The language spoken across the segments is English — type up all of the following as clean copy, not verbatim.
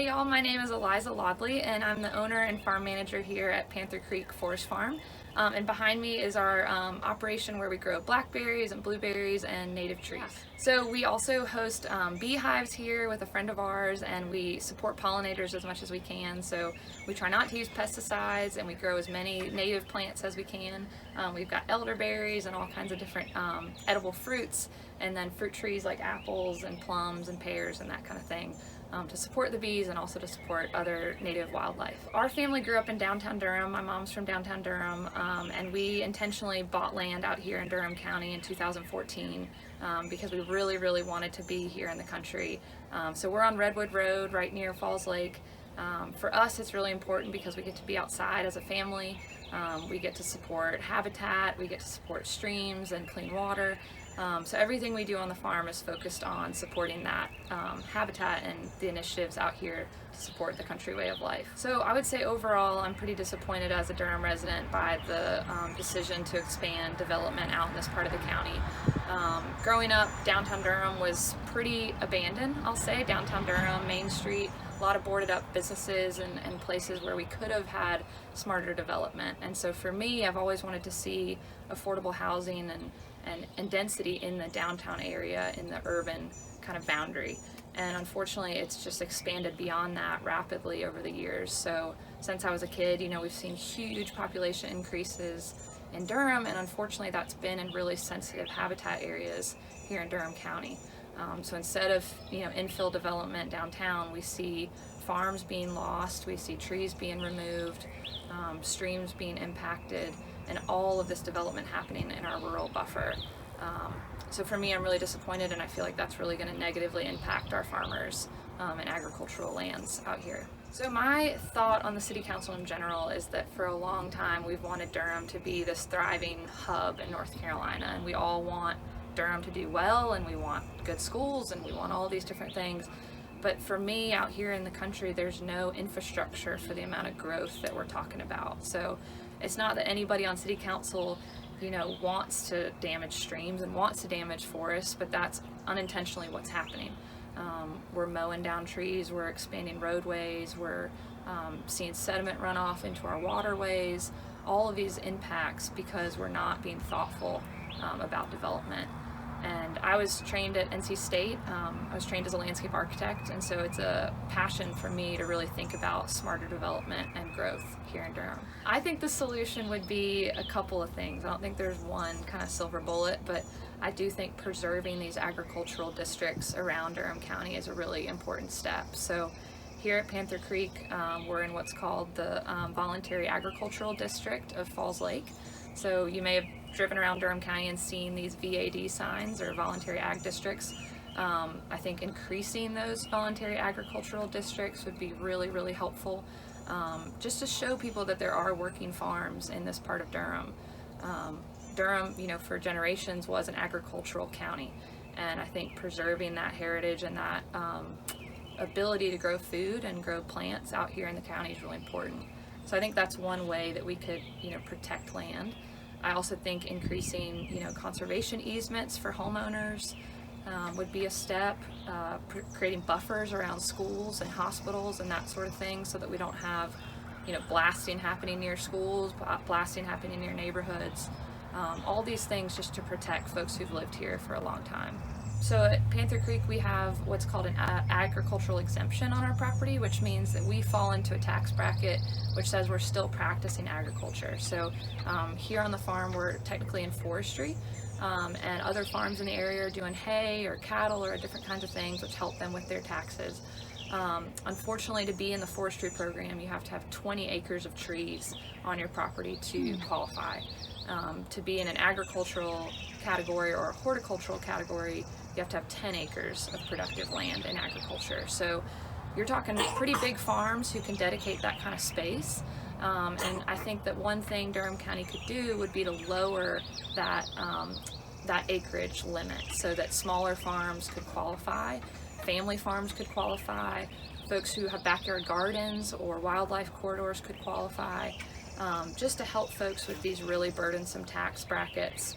Hey y'all, my name is Eliza Lodley and I'm the owner and farm manager here at Panther Creek Forest Farm. And behind me is our operation where we grow blackberries and blueberries and native trees. So we also host beehives here with a friend of ours, and we support pollinators as much as we can. So we try not to use pesticides and we grow as many native plants as we can. We've got elderberries and all kinds of different edible fruits, and then fruit trees like apples and plums and pears and that kind of thing. To support the bees and also to support other native wildlife. Our family grew up in downtown Durham. My mom's from downtown Durham, and we intentionally bought land out here in Durham County in 2014 because we really wanted to be here in the country. So we're on Redwood Road right near Falls Lake. For us, it's really important because we get to be outside as a family. We get to support habitat, we get to support streams and clean water. So everything we do on the farm is focused on supporting that habitat and the initiatives out here to support the country way of life. So I would say overall I'm pretty disappointed as a Durham resident by the decision to expand development out in this part of the county. Growing up, downtown Durham was pretty abandoned, I'll say. Downtown Durham, Main Street, a lot of boarded up businesses and places where we could have had smarter development. And so for me, I've always wanted to see affordable housing and density in the downtown area, in the urban kind of boundary. And unfortunately, it's just expanded beyond that rapidly over the years. So since I was a kid, we've seen huge population increases in Durham, and unfortunately that's been in really sensitive habitat areas here in Durham County. So instead of infill development downtown, we see farms being lost, we see trees being removed, streams being impacted, and all of this development happening in our rural buffer. So for me, I'm really disappointed, and I feel like that's really going to negatively impact our farmers and agricultural lands out here. So my thought on the city council in general is that for a long time we've wanted Durham to be this thriving hub in North Carolina, and we all want Durham to do well, and we want good schools, and we want all these different things. But for me, out here in the country, there's no infrastructure for the amount of growth that we're talking about. So it's not that anybody on city council wants to damage streams and wants to damage forests, but that's unintentionally what's happening. We're mowing down trees, we're expanding roadways, we're seeing sediment run off into our waterways, all of these impacts because we're not being thoughtful about development. And I was trained at NC State. I was trained as a landscape architect, and so it's a passion for me to really think about smarter development and growth here in Durham. I think the solution would be a couple of things. I don't think there's one kind of silver bullet, but I do think preserving these agricultural districts around Durham County is a really important step. So here at Panther Creek, we're in what's called the Voluntary Agricultural District of Falls Lake. So you may have driven around Durham County and seen these VAD signs, or voluntary ag districts. I think increasing those voluntary agricultural districts would be really helpful, just to show people that there are working farms in this part of Durham. Durham, for generations was an agricultural county, and I think preserving that heritage and that ability to grow food and grow plants out here in the county is really important. So I think that's one way that we could, protect land. I also think increasing, conservation easements for homeowners would be a step. Creating buffers around schools and hospitals and that sort of thing, so that we don't have, blasting happening near schools, blasting happening near neighborhoods. All these things just to protect folks who've lived here for a long time. So at Panther Creek, we have what's called an agricultural exemption on our property, which means that we fall into a tax bracket which says we're still practicing agriculture. So here on the farm, we're technically in forestry, and other farms in the area are doing hay or cattle or different kinds of things which help them with their taxes. Unfortunately, to be in the forestry program, you have to have 20 acres of trees on your property to qualify. To be in an agricultural category or a horticultural category, you have to have 10 acres of productive land in agriculture. So you're talking pretty big farms who can dedicate that kind of space. And I think that one thing Durham County could do would be to lower that acreage limit so that smaller farms could qualify, family farms could qualify, folks who have backyard gardens or wildlife corridors could qualify. Just to help folks with these really burdensome tax brackets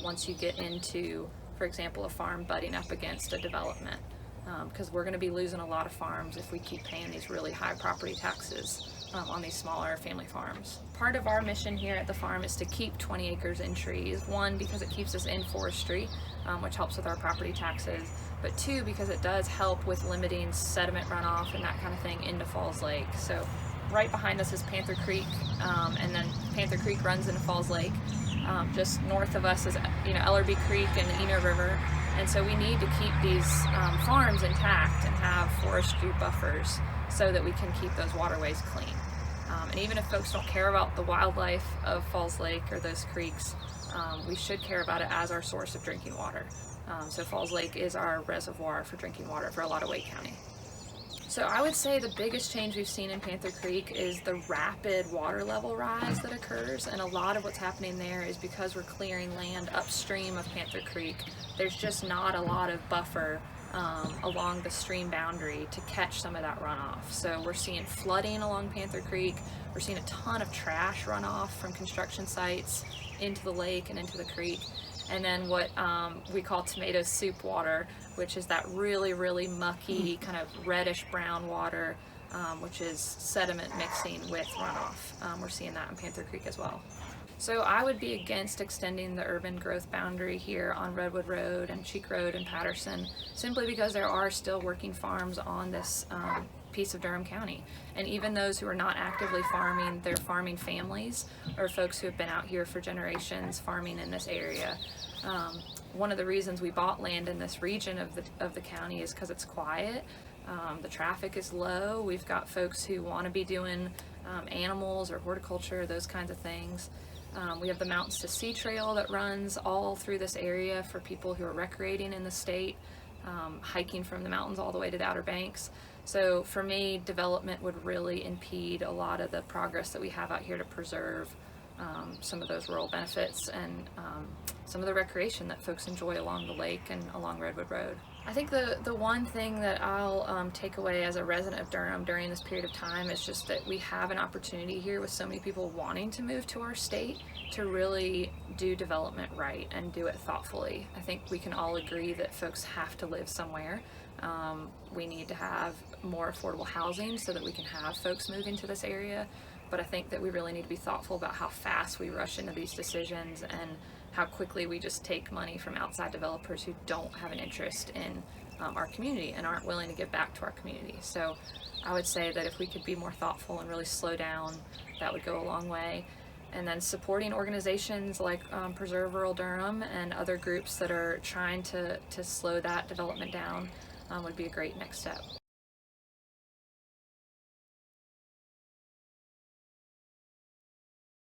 once you get into, for example, a farm butting up against a development. because we're going to be losing a lot of farms if we keep paying these really high property taxes on these smaller family farms. Part of our mission here at the farm is to keep 20 acres in trees. One, because it keeps us in forestry, which helps with our property taxes, but two, because it does help with limiting sediment runoff and that kind of thing into Falls Lake. So right behind us is Panther Creek, and then Panther Creek runs into Falls Lake. Just north of us is Ellerby Creek and the Eno River, and so we need to keep these farms intact and have forestry buffers so that we can keep those waterways clean. And even if folks don't care about the wildlife of Falls Lake or those creeks, we should care about it as our source of drinking water. So Falls Lake is our reservoir for drinking water for a lot of Wake County. So I would say the biggest change we've seen in Panther Creek is the rapid water level rise that occurs, and a lot of what's happening there is because we're clearing land upstream of Panther Creek. There's just not a lot of buffer along the stream boundary to catch some of that runoff. So we're seeing flooding along Panther Creek. We're seeing a ton of trash runoff from construction sites into the lake and into the creek. And then what we call tomato soup water, which is that really, really mucky, kind of reddish brown water, which is sediment mixing with runoff. We're seeing that in Panther Creek as well. So I would be against extending the urban growth boundary here on Redwood Road and Cheek Road and Patterson, simply because there are still working farms on this piece of Durham County. And even those who are not actively farming, they're farming families or folks who have been out here for generations farming in this area. One of the reasons we bought land in this region of the county is because it's quiet. The traffic is low. We've got folks who want to be doing animals or horticulture, those kinds of things. We have the Mountains to Sea Trail that runs all through this area for people who are recreating in the state, hiking from the mountains all the way to the Outer Banks. So for me, development would really impede a lot of the progress that we have out here to preserve some of those rural benefits and some of the recreation that folks enjoy along the lake and along Redwood Road. I think the one thing that I'll take away as a resident of Durham during this period of time is just that we have an opportunity here with so many people wanting to move to our state to really do development right and do it thoughtfully. I think we can all agree that folks have to live somewhere. We need to have more affordable housing so that we can have folks move into this area, but I think that we really need to be thoughtful about how fast we rush into these decisions and how quickly we just take money from outside developers who don't have an interest in our community and aren't willing to give back to our community. So I would say that if we could be more thoughtful and really slow down, that would go a long way. And then supporting organizations like Preserve Rural Durham and other groups that are trying to slow that development down would be a great next step.